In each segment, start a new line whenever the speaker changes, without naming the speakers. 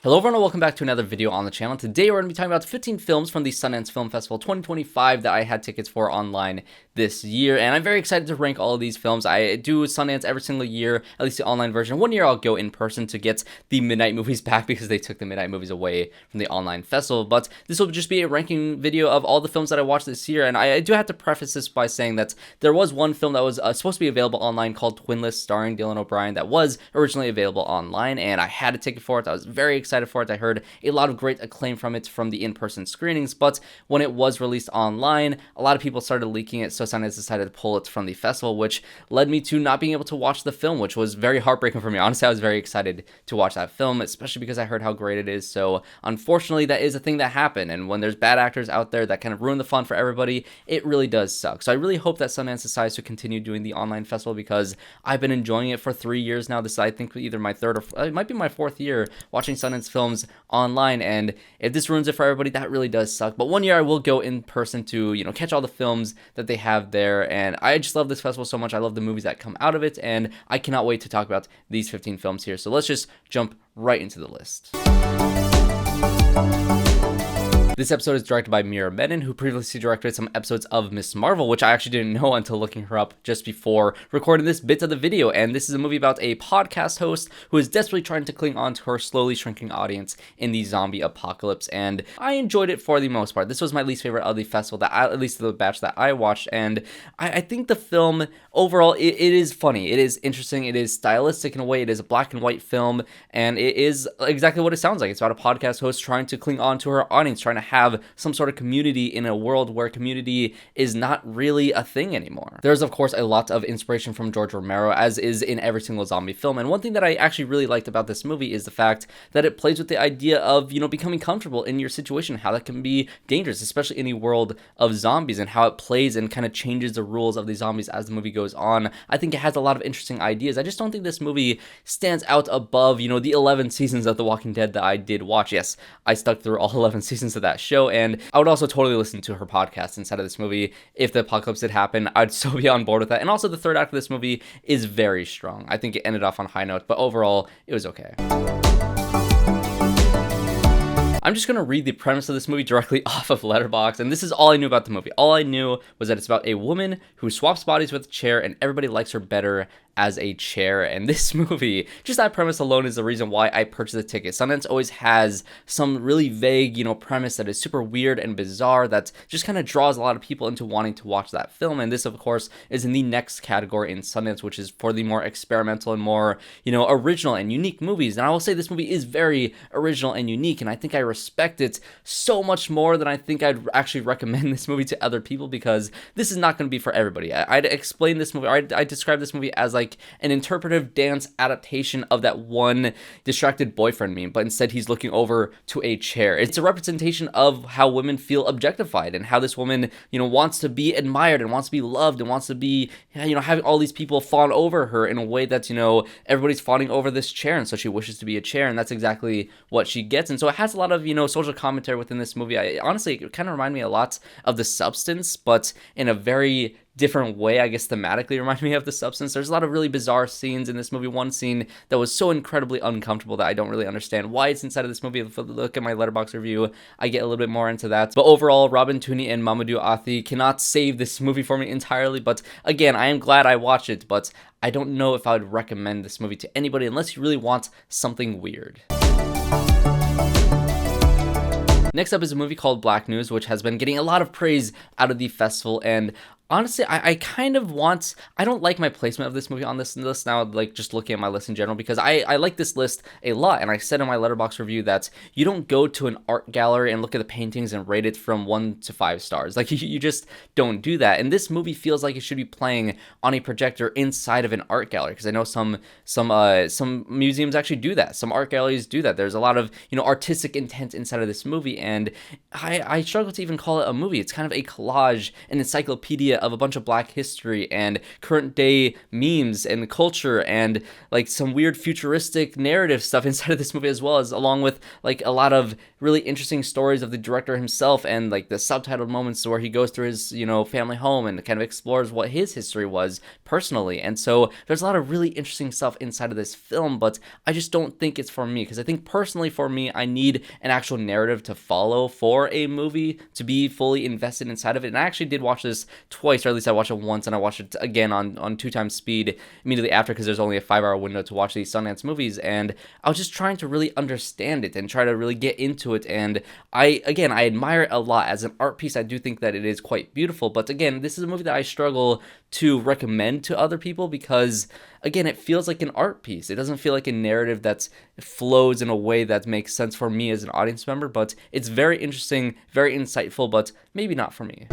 Hello everyone and welcome back to another video on the channel. Today we're going to be talking about 15 films from the Sundance Film Festival 2025 that I had tickets for online this year, and I'm very excited to rank all of these films. I do Sundance every single year, at least the online version. One year I'll go in person to get the midnight movies back because they took the midnight movies away from the online festival, but this will just be a ranking video of all the films that I watched this year, and I do have to preface this by saying that there was one film that was supposed to be available online called Twinless, starring Dylan O'Brien, that was originally available online, and I had a ticket for it. I was very excited for it. I heard a lot of great acclaim from it from the in-person screenings, but when it was released online, a lot of people started leaking it, so Sundance decided to pull it from the festival, which led me to not being able to watch the film, which was very heartbreaking for me. Honestly, I was very excited to watch that film, especially because I heard how great it is. So unfortunately, that is a thing that happened, and when there's bad actors out there that kind of ruin the fun for everybody, it really does suck. So I really hope that Sundance decides to continue doing the online festival because I've been enjoying it for 3 years now. This is, I think, either my third or it might be my fourth year watching Sundance films online, and if this ruins it for everybody, that really does suck. But one year I will go in person to, catch all the films that they have there, and I just love this festival so much. I love the movies that come out of it, and I cannot wait to talk about these 15 films here. So let's just jump right into the list. This episode is directed by Mira Menon, who previously directed some episodes of Ms. Marvel, which I actually didn't know until looking her up just before recording this bit of the video. And this is a movie about a podcast host who is desperately trying to cling on to her slowly shrinking audience in the zombie apocalypse. And I enjoyed it for the most part. This was my least favorite of the festival, at least the batch that I watched. And I think the film overall, it is funny. It is interesting. It is stylistic in a way. It is a black and white film. And it is exactly what it sounds like. It's about a podcast host trying to cling on to her audience, trying to have some sort of community in a world where community is not really a thing anymore. There's of course a lot of inspiration from George Romero, as is in every single zombie film, and one thing that I actually really liked about this movie is the fact that it plays with the idea of, becoming comfortable in your situation, how that can be dangerous, especially in the world of zombies, and how it plays and kind of changes the rules of the zombies as the movie goes on. I think it has a lot of interesting ideas. I just don't think this movie stands out above, the 11 seasons of The Walking Dead that I did watch. Yes, I stuck through all 11 seasons of that show, and I would also totally listen to her podcast inside of this movie. If the apocalypse did happen, I'd so be on board with that. And also the third act of this movie is very strong. I think it ended off on a high note, but overall it was okay. I'm just going to read the premise of this movie directly off of Letterboxd, and this is all I knew about the movie. All I knew was that it's about a woman who swaps bodies with a chair, and everybody likes her better as a chair. And this movie, just that premise alone is the reason why I purchased the ticket. Sundance always has some really vague, premise that is super weird and bizarre that just kind of draws a lot of people into wanting to watch that film. And this, of course, is in the next category in Sundance, which is for the more experimental and more, original and unique movies. And I will say this movie is very original and unique, and I think I respect it so much more than I think I'd actually recommend this movie to other people, because this is not going to be for everybody. I'd explain this movie, or I'd describe this movie as like an interpretive dance adaptation of that one distracted boyfriend meme, but instead he's looking over to a chair. It's a representation of how women feel objectified, and how this woman, wants to be admired and wants to be loved and wants to be, having all these people fawn over her in a way that, everybody's fawning over this chair, and so she wishes to be a chair, and that's exactly what she gets. And so it has a lot of, social commentary within this movie. Honestly, it kind of reminded me a lot of The Substance, but in a very different way. I guess thematically reminded me of The Substance. There's a lot of really bizarre scenes in this movie. One scene that was so incredibly uncomfortable that I don't really understand why it's inside of this movie. If you look at my Letterboxd review, I get a little bit more into that. But overall, Robin Tooney and Mamoudou Athie cannot save this movie for me entirely. But again, I am glad I watched it, but I don't know if I would recommend this movie to anybody unless you really want something weird. Next up is a movie called Black News, which has been getting a lot of praise out of the festival, and honestly, I kind of want, I don't like my placement of this movie on this list now, like just looking at my list in general, because I like this list a lot, and I said in my Letterboxd review that you don't go to an art gallery and look at the paintings and rate it from 1 to 5 stars. Like, you just don't do that, and this movie feels like it should be playing on a projector inside of an art gallery, because I know some museums actually do that, some art galleries do that. There's a lot of, artistic intent inside of this movie, and I struggle to even call it a movie. It's kind of a collage, an encyclopedia of a bunch of Black history and current day memes and culture and like some weird futuristic narrative stuff inside of this movie, as well as along with like a lot of really interesting stories of the director himself and like the subtitled moments where he goes through his, family home and kind of explores what his history was personally. And so there's a lot of really interesting stuff inside of this film, but I just don't think it's for me, because I think personally for me, I need an actual narrative to follow for a movie to be fully invested inside of it. And I actually did watch this twice, or at least I watched it once, and I watched it again on 2x speed immediately after, because there's only a 5-hour window to watch these Sundance movies, and I was just trying to really understand it and try to really get into it. And I admire it a lot as an art piece. I do think that it is quite beautiful, but again, this is a movie that I struggle to recommend to other people because, again, it feels like an art piece. It doesn't feel like a narrative that flows in a way that makes sense for me as an audience member, but it's very interesting, very insightful, but maybe not for me.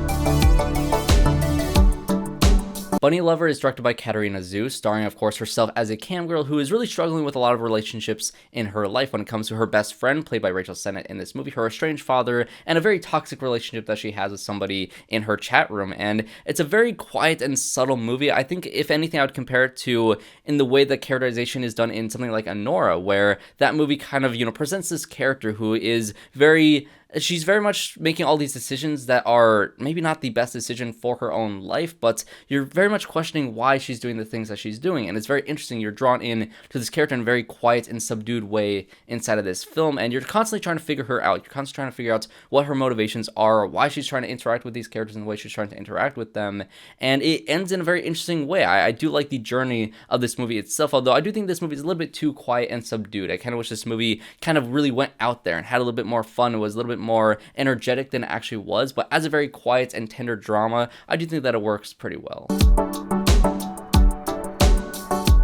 Bunnylovr is directed by Katarina Zu, starring, of course, herself as a cam girl who is really struggling with a lot of relationships in her life when it comes to her best friend, played by Rachel Sennett in this movie, her estranged father, and a very toxic relationship that she has with somebody in her chat room. And it's a very quiet and subtle movie. I think, if anything, I would compare it to in the way that characterization is done in something like Anora, where that movie kind of, presents this character who is she's very much making all these decisions that are maybe not the best decision for her own life, but you're very much questioning why she's doing the things that she's doing. And it's very interesting. You're drawn in to this character in a very quiet and subdued way inside of this film, and you're constantly trying to figure her out. You're constantly trying to figure out what her motivations are, why she's trying to interact with these characters and the way she's trying to interact with them. And it ends in a very interesting way. I do like the journey of this movie itself, although I do think this movie is a little bit too quiet and subdued. I kind of wish this movie kind of really went out there and had a little bit more fun. It was a little bit more energetic than it actually was, but as a very quiet and tender drama, I do think that it works pretty well.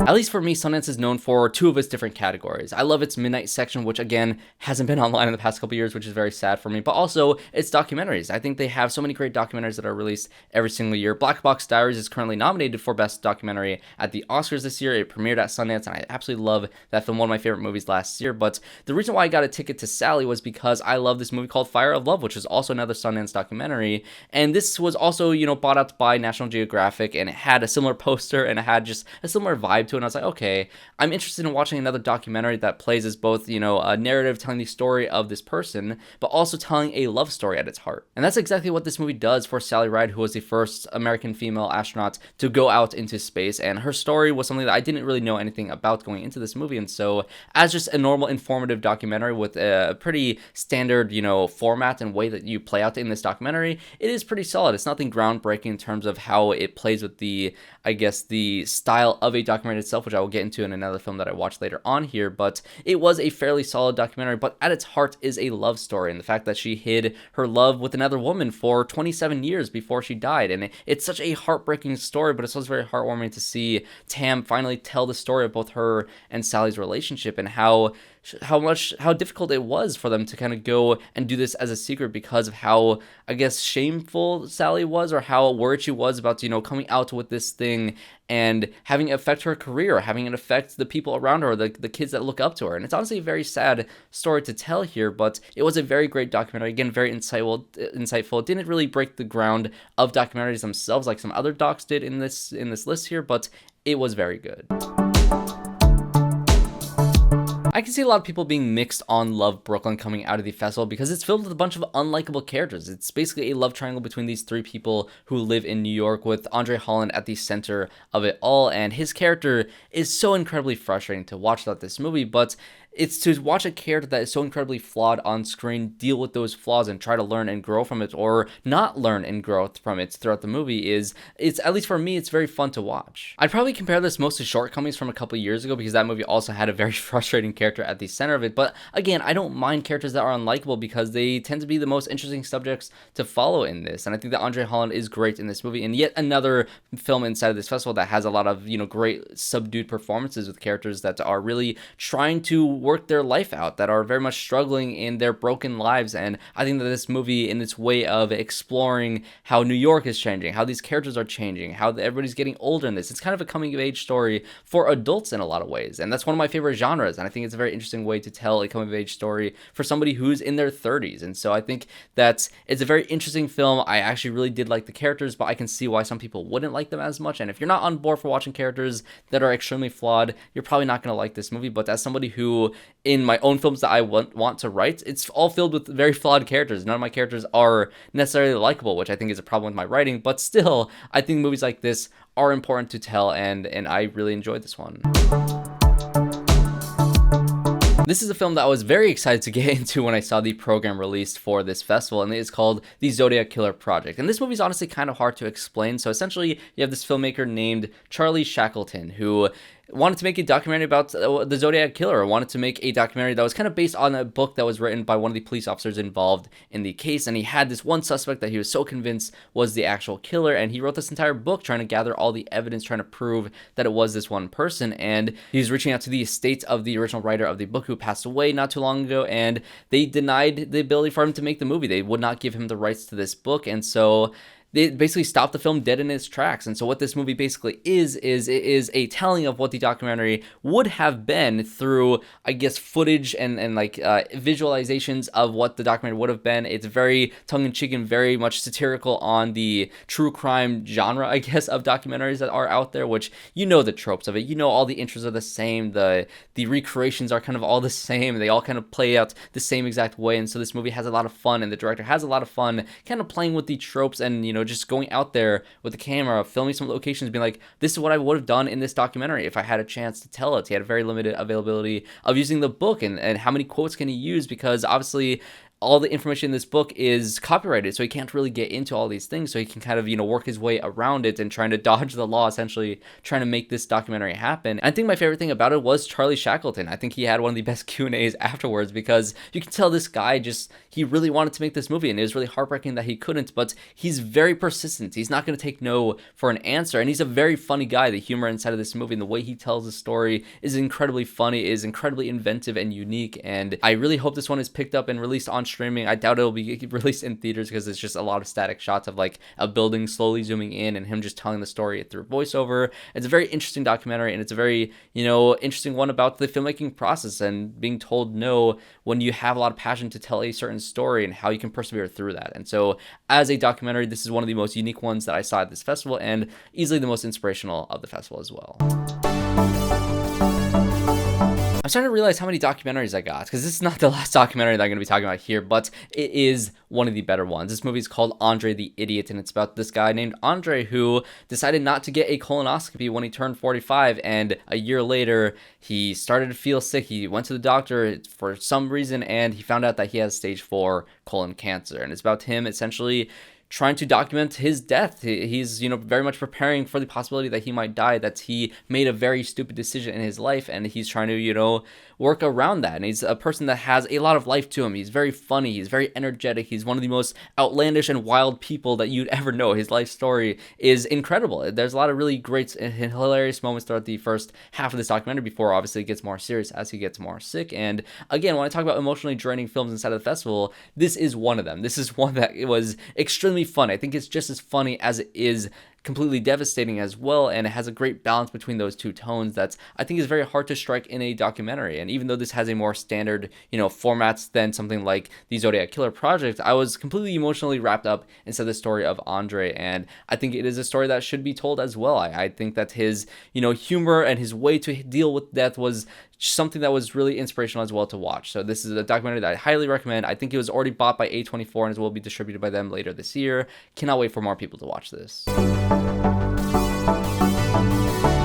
At least for me, Sundance is known for two of its different categories. I love its midnight section, which again hasn't been online in the past couple years, which is very sad for me, but also its documentaries. I think they have so many great documentaries that are released every single year. Box Diaries is currently nominated for Best Documentary at the Oscars this year. It premiered at Sundance, and I absolutely love that film, one of my favorite movies last year. But the reason why I got a ticket to Sally was because I love this movie called Fire of Love, which is also another Sundance documentary. And this was also, bought out by National Geographic, and it had a similar poster, and it had just a similar vibe to it. And I was like, okay, I'm interested in watching another documentary that plays as both, a narrative telling the story of this person, but also telling a love story at its heart. And that's exactly what this movie does for Sally Ride, who was the first American female astronaut to go out into space. And her story was something that I didn't really know anything about going into this movie. And so as just a normal informative documentary with a pretty standard, format and way that you play out in this documentary, it is pretty solid. It's nothing groundbreaking in terms of how it plays with the style of a documentary itself, which I will get into in another film that I watched later on here, but it was a fairly solid documentary, but at its heart is a love story, and the fact that she hid her love with another woman for 27 years before she died, and it's such a heartbreaking story, but it's also very heartwarming to see Tam finally tell the story of both her and Sally's relationship, and how difficult it was for them to kind of go and do this as a secret because of how, shameful Sally was, or how worried she was about, coming out with this thing and having it affect her career, having it affect the people around her, the kids that look up to her. And it's honestly a very sad story to tell here, but it was a very great documentary. Again, very insightful. It didn't really break the ground of documentaries themselves like some other docs did in this list here, but it was very good. I can see a lot of people being mixed on Love Brooklyn coming out of the festival because it's filled with a bunch of unlikable characters. It's basically a love triangle between these three people who live in New York, with André Holland at the center of it all, and his character is so incredibly frustrating to watch throughout this movie, but it's to watch a character that is so incredibly flawed on screen deal with those flaws and try to learn and grow from it, or not learn and grow from it throughout the movie it's at least for me, it's very fun to watch. I'd probably compare this most to Shortcomings from a couple years ago, because that movie also had a very frustrating character at the center of it. But again, I don't mind characters that are unlikable because they tend to be the most interesting subjects to follow in this. And I think that André Holland is great in this movie, and yet another film inside of this festival that has a lot of great subdued performances with characters that are really trying to work their life out, that are very much struggling in their broken lives. And I think that this movie, in its way of exploring how New York is changing, how these characters are changing, how everybody's getting older in this, it's kind of a coming of age story for adults in a lot of ways. And that's one of my favorite genres. And I think it's a very interesting way to tell a coming of age story for somebody who's in their 30s. And so I think that it's a very interesting film. I actually really did like the characters, but I can see why some people wouldn't like them as much. And if you're not on board for watching characters that are extremely flawed, you're probably not going to like this movie. But as somebody who, in my own films that I want to write, it's all filled with very flawed characters. None of my characters are necessarily likable, which I think is a problem with my writing. But still, I think movies like this are important to tell, and I really enjoyed this one. This is a film that I was very excited to get into when I saw the program released for this festival, and it's called The Zodiac Killer Project. And this movie is honestly kind of hard to explain. So essentially, you have this filmmaker named Charlie Shackleton, who wanted to make a documentary about the Zodiac Killer, or wanted to make a documentary that was kind of based on a book that was written by one of the police officers involved in the case. And he had this one suspect that he was so convinced was the actual killer, and he wrote this entire book trying to gather all the evidence, trying to prove that it was this one person. And he was reaching out to the estate of the original writer of the book, who passed away not too long ago, and they denied the ability for him to make the movie. They would not give him the rights to this book, and so they basically stopped the film dead in its tracks. And so what this movie basically is it is a telling of what the documentary would have been through, I guess, footage and visualizations of what the documentary would have been. It's very tongue-in-cheek and very much satirical on the true crime genre, I guess, of documentaries that are out there, which, you know, the tropes of it, you know, all the intros are the same, the recreations are kind of all the same, they all kind of play out the same exact way. And so this movie has a lot of fun, and the director has a lot of fun kind of playing with the tropes, and, you know, just going out there with the camera, filming some locations, being like, this is what I would have done in this documentary if I had a chance to tell it. He had a very limited availability of using the book, and how many quotes can he use, because obviously all the information in this book is copyrighted, so he can't really get into all these things. So he can kind of, you know, work his way around it and trying to dodge the law, essentially trying to make this documentary happen. I think my favorite thing about it was Charlie Shackleton. I think he had one of the best Q&As afterwards, because you can tell this guy he really wanted to make this movie, and it was really heartbreaking that he couldn't, but he's very persistent. He's not going to take no for an answer, and he's a very funny guy. The humor inside of this movie and the way he tells the story is incredibly funny, is incredibly inventive and unique, and I really hope this one is picked up and released on streaming. I doubt it'll be released in theaters, because it's just a lot of static shots of like a building slowly zooming in and him just telling the story through voiceover. It's a very interesting documentary, and it's a very, you know, interesting one about the filmmaking process and being told no when you have a lot of passion to tell a certain story, and how you can persevere through that. And so as a documentary, this is one of the most unique ones that I saw at this festival, and easily the most inspirational of the festival as well. I'm starting to realize how many documentaries I got, because this is not the last documentary that I'm going to be talking about here, but it is one of the better ones. This movie is called André the Idiot, and it's about this guy named André who decided not to get a colonoscopy when he turned 45, and a year later, he started to feel sick. He went to the doctor for some reason, and he found out that he has stage 4 colon cancer, and it's about him essentially trying to document his death. He's, you know, very much preparing for the possibility that he might die, that he made a very stupid decision in his life, and he's trying to, you know, work around that. And he's a person that has a lot of life to him. He's very funny. He's very energetic. He's one of the most outlandish and wild people that you'd ever know. His life story is incredible. There's a lot of really great and hilarious moments throughout the first half of this documentary before obviously it gets more serious as he gets more sick. And again, when I talk about emotionally draining films inside of the festival, this is one of them. This is one that was extremely fun. I think it's just as funny as it is completely devastating as well, and it has a great balance between those two tones that I think is very hard to strike in a documentary. And even though this has a more standard, you know, formats than something like the Zodiac Killer Project, I was completely emotionally wrapped up into the story of André, and I think it is a story that should be told as well. I think that his, you know, humor and his way to deal with death was something that was really inspirational as well to watch. So this is a documentary that I highly recommend. I think it was already bought by A24 and will be distributed by them later this year. Cannot wait for more people to watch this.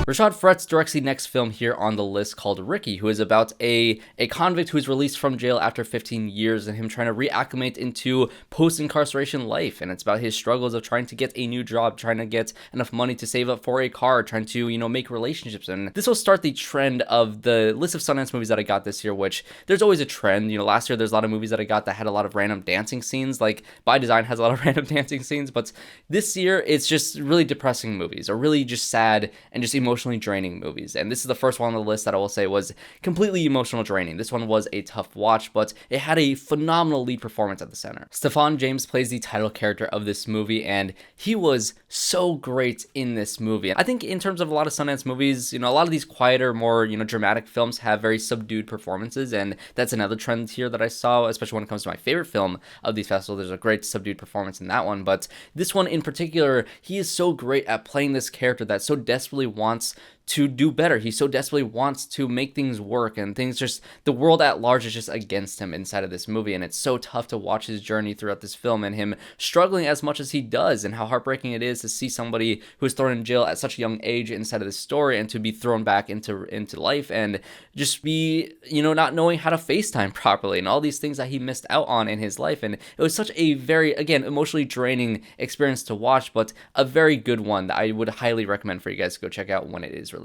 Rashad Fretz directs the next film here on the list, called Ricky, who is about a convict who is released from jail after 15 years and him trying to reacclimate into post-incarceration life. And it's about his struggles of trying to get a new job, trying to get enough money to save up for a car, trying to, you know, make relationships. And this will start the trend of the list of Sundance movies that I got this year, which there's always a trend. You know, last year there's a lot of movies that I got that had a lot of random dancing scenes, like By Design has a lot of random dancing scenes, but this year it's just really depressing movies, or really just sad and just emotional emotionally draining movies, and this is the first one on the list that I will say was completely emotional draining. This one was a tough watch, but it had a phenomenal lead performance at the center. Stephan James plays the title character of this movie, and he was so great in this movie. I think in terms of a lot of Sundance movies, a lot of these quieter, more, dramatic films have very subdued performances, and that's another trend here that I saw, especially when it comes to my favorite film of these festivals. There's a great subdued performance in that one, but this one in particular, he is so great at playing this character that so desperately wants to do better. He so desperately wants to make things work, and the world at large is just against him inside of this movie, and it's so tough to watch his journey throughout this film and him struggling as much as he does, and how heartbreaking it is to see somebody who was thrown in jail at such a young age inside of this story and to be thrown back into life and just be, not knowing how to FaceTime properly and all these things that he missed out on in his life. And it was such a very, again, emotionally draining experience to watch, but a very good one that I would highly recommend for you guys to go check out when it is released.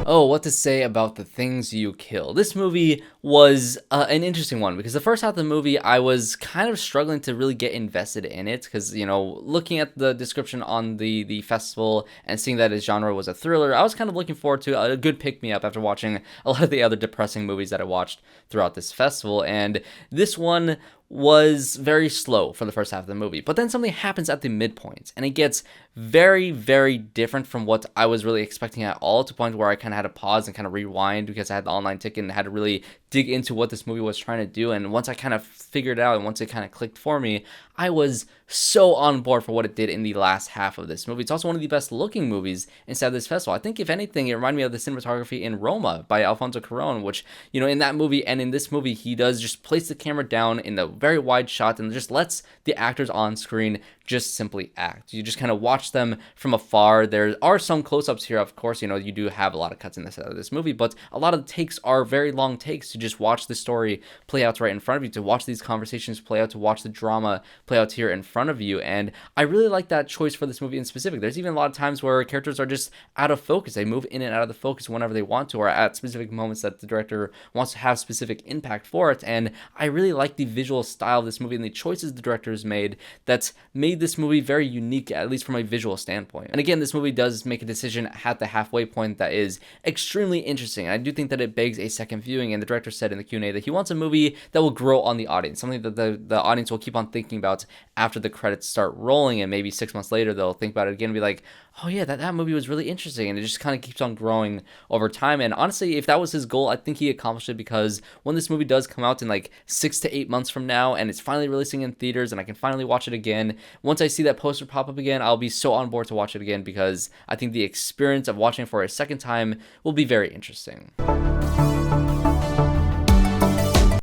Oh, what to say about The Things You Kill. This movie was an interesting one because the first half of the movie, I was kind of struggling to really get invested in it because, looking at the description on the festival and seeing that its genre was a thriller, I was kind of looking forward to a good pick-me-up after watching a lot of the other depressing movies that I watched throughout this festival, and this one was very slow for the first half of the movie, but then something happens at the midpoint, and it gets very, very different from what I was really expecting at all, to the point where I kind of had to pause and kind of rewind because I had the online ticket and had to really dig into what this movie was trying to do. And once I kind of figured it out and once it kind of clicked for me, I was so on board for what it did in the last half of this movie. It's also one of the best looking movies inside this festival. I think if anything, it reminded me of the cinematography in Roma by Alfonso Cuarón, which, in that movie and in this movie, he does just place the camera down in a very wide shot and just lets the actors on screen just simply act. You just kind of watch them from afar. There are some close-ups here, of course. You do have a lot of cuts in this movie, but a lot of the takes are very long takes to just watch the story play out right in front of you, to watch these conversations play out, to watch the drama play out here in front of you. And I really like that choice for this movie in specific. There's even a lot of times where characters are just out of focus. They move in and out of the focus whenever they want to, or at specific moments that the director wants to have specific impact for it. And I really like the visual style of this movie and the choices the director has made that's made this movie very unique, at least from a visual standpoint. And again, this movie does make a decision at the halfway point that is extremely interesting. I do think that it begs a second viewing, and the director said in the Q&A that he wants a movie that will grow on the audience, something that the audience will keep on thinking about after the credits start rolling, and maybe 6 months later they'll think about it again and be like, oh yeah, that movie was really interesting, and it just kind of keeps on growing over time. And honestly, if that was his goal, I think he accomplished it, because when this movie does come out in like 6 to 8 months from now and it's finally releasing in theaters and I can finally watch it again, once I see that poster pop up again, I'll be so on board to watch it again, because I think the experience of watching it for a second time will be very interesting.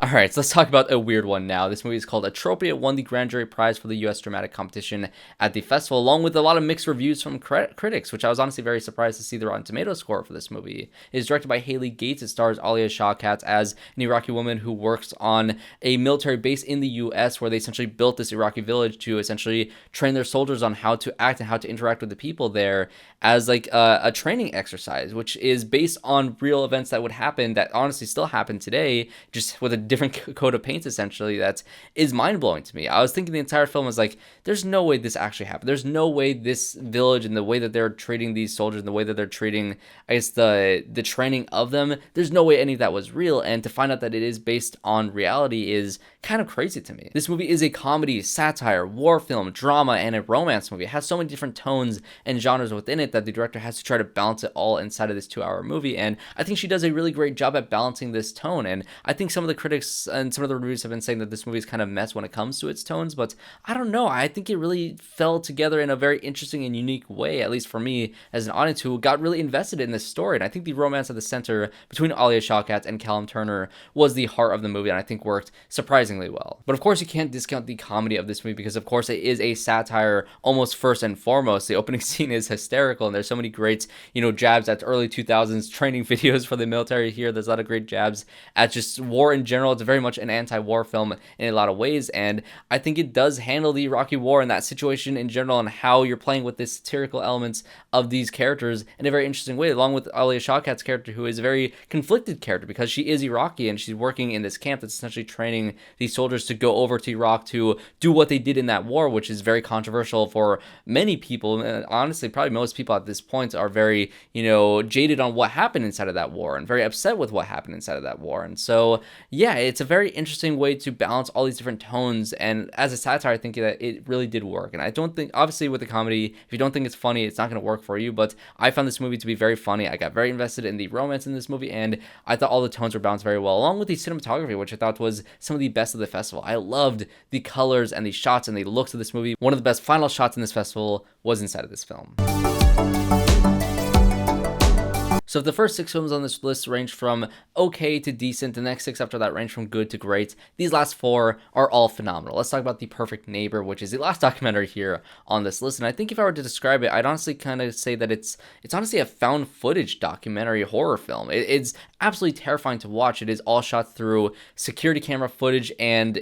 Alright, so let's talk about a weird one now. This movie is called Atropia. It won the Grand Jury Prize for the U.S. Dramatic Competition at the festival, along with a lot of mixed reviews from critics, which I was honestly very surprised to see the Rotten Tomatoes score for this movie. It is directed by Haley Gates. It stars Alia Shawkat as an Iraqi woman who works on a military base in the U.S. where they essentially built this Iraqi village to essentially train their soldiers on how to act and how to interact with the people there, as like a training exercise, which is based on real events that would happen, that honestly still happen today, just with a different coat of paint, essentially. That is mind-blowing to me. I was thinking the entire film was like, there's no way this actually happened. There's no way this village and the way that they're treating these soldiers and the way that they're treating, I guess, the training of them, there's no way any of that was real. And to find out that it is based on reality is kind of crazy to me. This movie is a comedy, satire, war film, drama, and a romance movie. It has so many different tones and genres within it that the director has to try to balance it all inside of this 2-hour movie, and I think she does a really great job at balancing this tone. And I think some of the critics and some of the reviews have been saying that this movie is kind of a mess when it comes to its tones, but I don't know. I think it really fell together in a very interesting and unique way, at least for me as an audience who got really invested in this story. And I think the romance at the center between Alia Shawkat and Callum Turner was the heart of the movie, and I think worked surprisingly well. But of course, you can't discount the comedy of this movie, because of course it is a satire almost first and foremost. The opening scene is hysterical, and there's so many great, jabs at early 2000s training videos for the military here. There's a lot of great jabs at just war in general, It's very much an anti-war film in a lot of ways, and I think it does handle the Iraqi war and that situation in general and how you're playing with the satirical elements of these characters in a very interesting way, along with Alia Shawkat's character, who is a very conflicted character because she is Iraqi and she's working in this camp that's essentially training these soldiers to go over to Iraq to do what they did in that war, which is very controversial for many people. And honestly, probably most people at this point are very, jaded on what happened inside of that war and very upset with what happened inside of that war. And so, yeah, it's a very interesting way to balance all these different tones. And as a satire, I think that it really did work. And I don't think, obviously, with the comedy, if you don't think it's funny, it's not going to work for you. But I found this movie to be very funny. I got very invested in the romance in this movie, and I thought all the tones were balanced very well, along with the cinematography, which I thought was some of the best of the festival. I loved the colors and the shots and the looks of this movie. One of the best final shots in this festival was inside of this film. So the first 6 films on this list range from okay to decent. The next 6 after that range from good to great. These last 4 are all phenomenal. Let's talk about The Perfect Neighbor, which is the last documentary here on this list. And I think if I were to describe it, I'd honestly kind of say that it's honestly a found footage documentary horror film. It's absolutely terrifying to watch. It is all shot through security camera footage and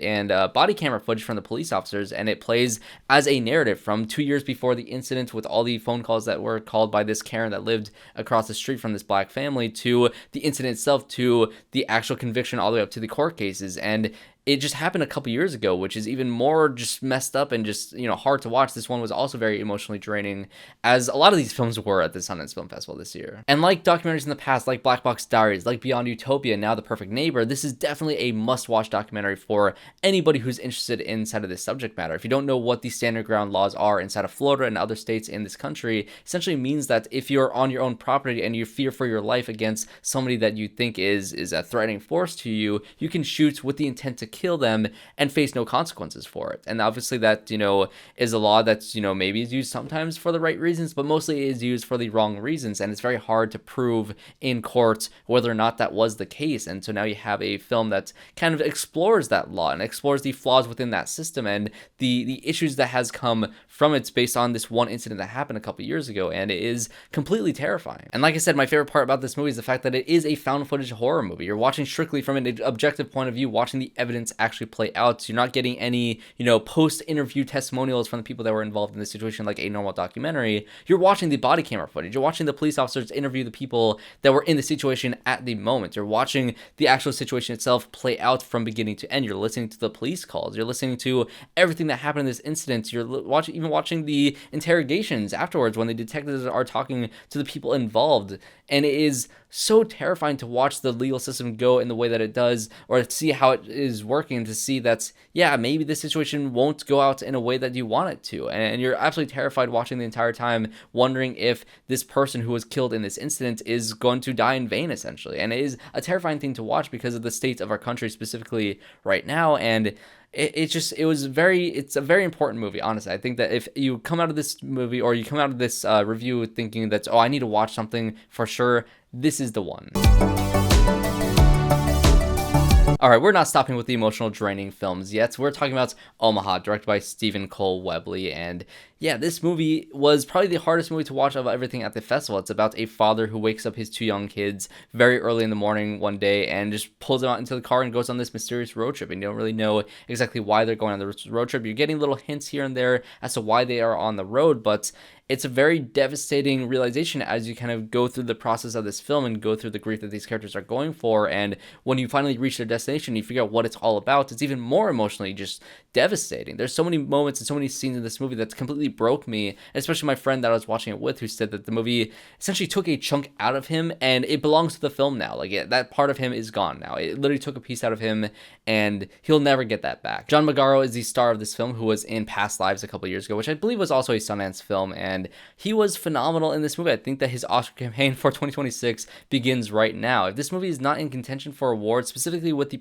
body camera footage from the police officers, and it plays as a narrative from 2 years before the incident with all the phone calls that were called by this Karen that lived across the street from this black family, to the incident itself, to the actual conviction, all the way up to the court cases. And it just happened a couple years ago, which is even more just messed up and just, hard to watch. This one was also very emotionally draining, as a lot of these films were at the Sundance Film Festival this year. And like documentaries in the past, like Box Diaries, like Beyond Utopia, now The Perfect Neighbor, this is definitely a must-watch documentary for anybody who's interested inside of this subject matter. If you don't know what the standard ground laws are inside of Florida and other states in this country, essentially means that if you're on your own property and you fear for your life against somebody that you think is a threatening force to you, you can shoot with the intent to kill them and face no consequences for it. And obviously that, is a law that's, maybe is used sometimes for the right reasons, but mostly is used for the wrong reasons. And it's very hard to prove in court whether or not that was the case. And so now you have a film that kind of explores that law and explores the flaws within that system and the issues that has come from it based on this one incident that happened a couple years ago. And it is completely terrifying. And like I said, my favorite part about this movie is the fact that it is a found footage horror movie. You're watching strictly from an objective point of view, watching the evidence actually play out. So you're not getting any, post-interview testimonials from the people that were involved in this situation like a normal documentary. You're watching the body camera footage. You're watching the police officers interview the people that were in the situation at the moment. You're watching the actual situation itself play out from beginning to end. You're listening to the police calls. You're listening to everything that happened in this incident. You're watching the interrogations afterwards when the detectives are talking to the people involved. And it is so terrifying to watch the legal system go in the way that it does, or to see how it is working, to see that, yeah, maybe this situation won't go out in a way that you want it to. And you're absolutely terrified watching the entire time, wondering if this person who was killed in this incident is going to die in vain, essentially. And it is a terrifying thing to watch because of the state of our country specifically right now. And it's a very important movie, honestly. I think that if you come out of this movie or you come out of this review thinking that, I need to watch something for sure, this is the one. All right, we're not stopping with the emotional draining films yet. We're talking about Omaha, directed by Stephen Cole Webley. And yeah, this movie was probably the hardest movie to watch of everything at the festival. It's about a father who wakes up his 2 young kids very early in the morning one day and just pulls them out into the car and goes on this mysterious road trip. And you don't really know exactly why they're going on the road trip. You're getting little hints here and there as to why they are on the road, but it's a very devastating realization as you kind of go through the process of this film and go through the grief that these characters are going for. And when you finally reach their destination, you figure out what it's all about. It's even more emotionally just devastating. There's so many moments and so many scenes in this movie that's completely broke me, especially my friend that I was watching it with, who said that the movie essentially took a chunk out of him and it belongs to the film now. Like, that part of him is gone now. It literally took a piece out of him and he'll never get that back. John Magaro is the star of this film, who was in Past Lives a couple years ago, which I believe was also a Sundance film, and he was phenomenal in this movie. I think that his Oscar campaign for 2026 begins right now. If this movie is not in contention for awards, specifically with the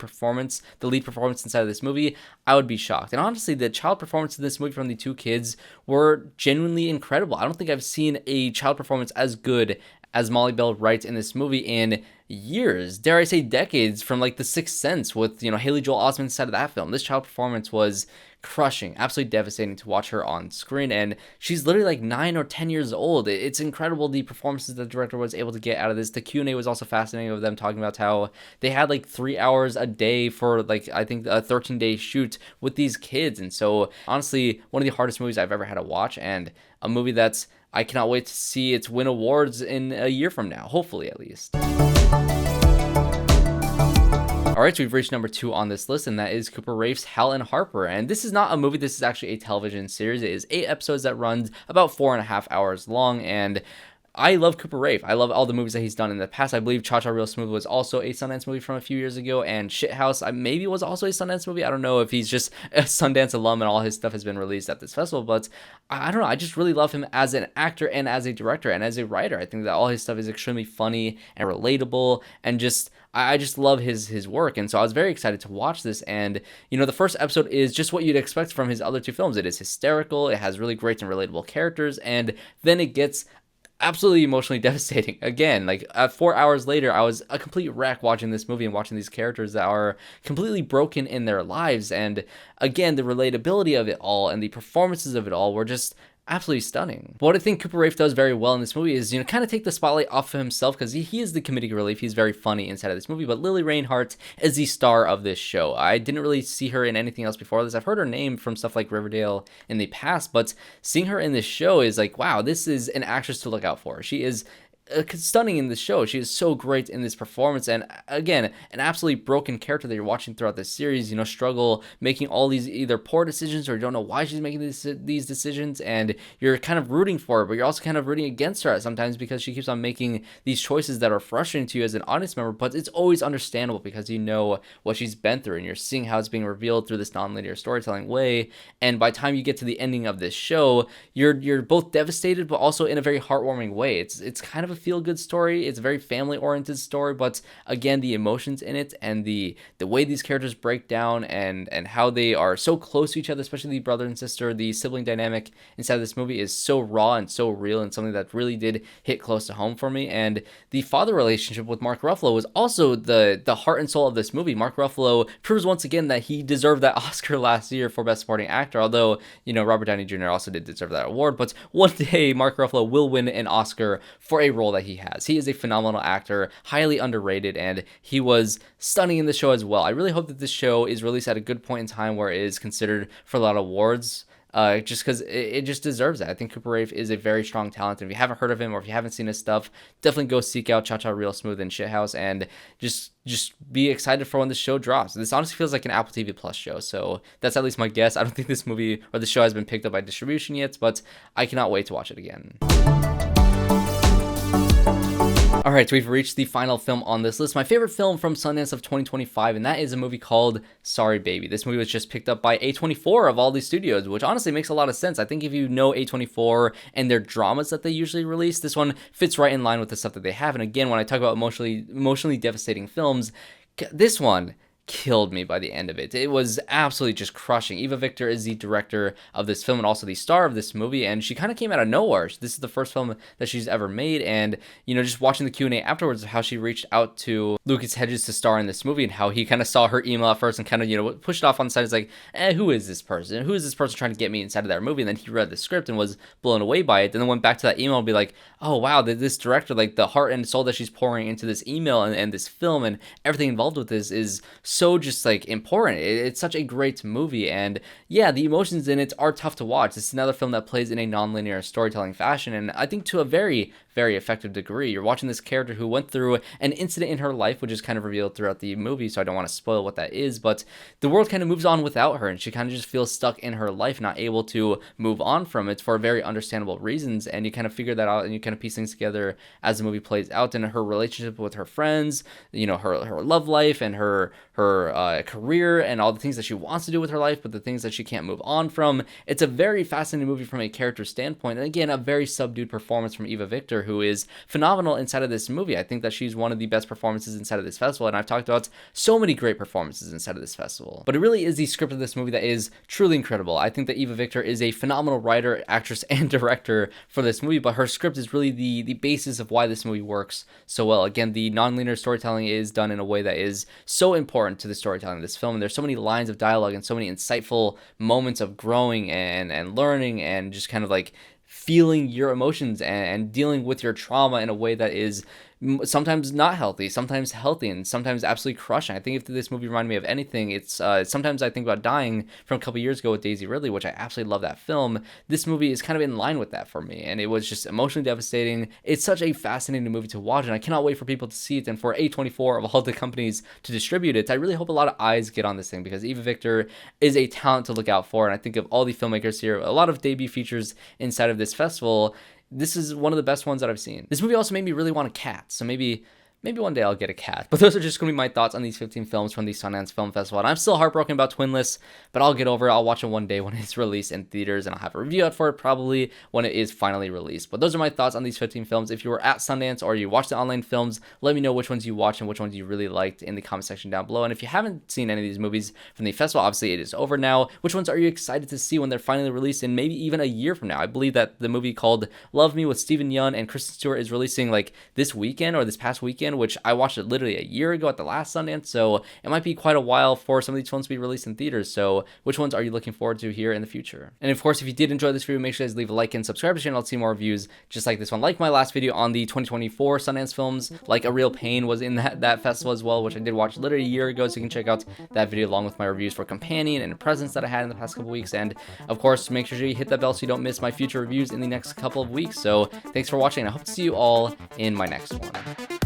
lead performance inside of this movie, I would be shocked. And honestly, the child performance in this movie from the 2 kids were genuinely incredible. I don't think I've seen a child performance as good as Molly Bell Wright in this movie in years, dare I say decades, from like The Sixth Sense with, Haley Joel Osment inside of that film. This child performance was crushing, absolutely devastating to watch her on screen. And she's literally like 9 or 10 years old. It's incredible the performances the director was able to get out of this. The Q&A was also fascinating of them talking about how they had like 3 hours a day for like, I think a 13-day shoot with these kids. And so honestly, one of the hardest movies I've ever had to watch, and a movie that's I cannot wait to see it win awards in a year from now, hopefully at least. All right, so we've reached number 2 on this list, and that is Cooper Raif's Hal and Harper. And this is not a movie, this is actually a television series. It is 8 episodes that runs about 4.5 hours long, and I love Cooper Raiff. I love all the movies that he's done in the past. I believe Cha-Cha Real Smooth was also a Sundance movie from a few years ago, and Shithouse maybe was also a Sundance movie. I don't know if he's just a Sundance alum and all his stuff has been released at this festival, but I don't know. I just really love him as an actor and as a director and as a writer. I think that all his stuff is extremely funny and relatable, and I just love his work. And so I was very excited to watch this. And, you know, the first episode is just what you'd expect from his other 2 films. It is hysterical. It has really great and relatable characters. And then it gets absolutely emotionally devastating. Again, like 4 hours later, I was a complete wreck watching this movie and watching these characters that are completely broken in their lives. And again, the relatability of it all and the performances of it all were just absolutely stunning. But what I think Cooper Raiff does very well in this movie is, you know, kind of take the spotlight off of himself, because he is the comedic relief. He's very funny inside of this movie, but Lily Reinhart is the star of this show. I didn't really see her in anything else before this. I've heard her name from stuff like Riverdale in the past, but seeing her in this show is like, wow, this is an actress to look out for. She is stunning in this show. She is so great in this performance, and again, an absolutely broken character that you're watching throughout this series, you know, struggle making all these either poor decisions, or you don't know why she's making these decisions, and you're kind of rooting for her, but you're also kind of rooting against her sometimes, because she keeps on making these choices that are frustrating to you as an audience member, but it's always understandable because you know what she's been through, and you're seeing how it's being revealed through this non-linear storytelling way. And by the time you get to the ending of this show, you're both devastated, but also in a very heartwarming way. It's kind of a feel-good story. It's a very family-oriented story, but again, the emotions in it and the way these characters break down and how they are so close to each other, especially the brother and sister, the sibling dynamic inside of this movie is so raw and so real, and something that really did hit close to home for me. And the father relationship with Mark Ruffalo was also the heart and soul of this movie. Mark Ruffalo proves once again that he deserved that Oscar last year for Best Supporting Actor, although, you know, Robert Downey Jr. also did deserve that award, but one day Mark Ruffalo will win an Oscar for a role that he has. He is a phenomenal actor, highly underrated, and he was stunning in the show as well. I really hope that this show is released at a good point in time where it is considered for a lot of awards, just because it just deserves it. I think Cooper Raiff is a very strong talent, and if you haven't heard of him or if you haven't seen his stuff, definitely go seek out Cha-Cha Real Smooth and Shithouse, and just be excited for when the show drops. This honestly feels like an Apple TV Plus show, so that's at least my guess. I don't think this movie or the show has been picked up by distribution yet, but I cannot wait to watch it again. All right, so we've reached the final film on this list, my favorite film from Sundance of 2025, and that is a movie called Sorry Baby. This movie was just picked up by A24 of all these studios, which honestly makes a lot of sense. I think if you know A24 and their dramas that they usually release, this one fits right in line with the stuff that they have. And again, when I talk about emotionally devastating films, this one killed me by the end of it. It was absolutely just crushing. Eva Victor is the director of this film and also the star of this movie, and she kind of came out of nowhere. This is the first film that she's ever made, and, you know, just watching the Q&A afterwards of how she reached out to Lucas Hedges to star in this movie, and how he kind of saw her email at first and kind of, you know, pushed it off on the side. It's like, who is this person? Who is this person trying to get me inside of that movie? And then he read the script and was blown away by it, and then went back to that email and be like, oh wow, this director, like the heart and soul that she's pouring into this email and this film and everything involved with this is so just like important. It's such a great movie, and yeah, the emotions in it are tough to watch. It's another film that plays in a non-linear storytelling fashion, and I think to a very, very effective degree. You're watching this character who went through an incident in her life, which is kind of revealed throughout the movie, so I don't want to spoil what that is, but the world kind of moves on without her, and she kind of just feels stuck in her life, not able to move on from it for very understandable reasons, and you kind of figure that out, and you kind of piece things together as the movie plays out, and her relationship with her friends, you know, her love life, and her career, and all the things that she wants to do with her life, but the things that she can't move on from. It's a very fascinating movie from a character standpoint, and again, a very subdued performance from Eva Victor, who is phenomenal inside of this movie. I think that she's one of the best performances inside of this festival, and I've talked about so many great performances inside of this festival. But it really is the script of this movie that is truly incredible. I think that Eva Victor is a phenomenal writer, actress, and director for this movie, but her script is really the basis of why this movie works so well. Again, the non-linear storytelling is done in a way that is so important forward to the storytelling of this film. And there's so many lines of dialogue and so many insightful moments of growing and learning and just kind of like feeling your emotions and dealing with your trauma in a way that is sometimes not healthy, sometimes healthy, and sometimes absolutely crushing. I think if this movie reminded me of anything, it's sometimes I think about Dying from a couple years ago with Daisy Ridley, which I absolutely love that film. This movie is kind of in line with that for me, and it was just emotionally devastating. It's such a fascinating movie to watch, and I cannot wait for people to see it and for A24 of all the companies to distribute it. I really hope a lot of eyes get on this thing because Eva Victor is a talent to look out for, and I think of all the filmmakers here, a lot of debut features inside of this festival. This is one of the best ones that I've seen. This movie also made me really want a cat, so maybe one day I'll get a cat. But those are just going to be my thoughts on these 15 films from the Sundance Film Festival. And I'm still heartbroken about Twinless, but I'll get over it. I'll watch it one day when it's released in theaters, and I'll have a review out for it probably when it is finally released. But those are my thoughts on these 15 films. If you were at Sundance or you watched the online films, let me know which ones you watched and which ones you really liked in the comment section down below. And if you haven't seen any of these movies from the festival, obviously it is over now. Which ones are you excited to see when they're finally released in maybe even a year from now? I believe that the movie called Love Me with Stephen Yeun and Kristen Stewart is releasing like this weekend or this past weekend, which I watched it literally a year ago at the last Sundance, so it might be quite a while for some of these films to be released in theaters. So which ones are you looking forward to here in the future? And of course, if you did enjoy this video, make sure you guys leave a like and subscribe to the channel to see more reviews just like this one, like my last video on the 2024 Sundance films. Like A Real Pain was in that festival as well, which I did watch literally a year ago, so you can check out that video along with my reviews for Companion and Presents that I had in the past couple weeks. And of course, make sure you hit that bell so you don't miss my future reviews in the next couple of weeks. So thanks for watching, and I hope to see you all in my next one.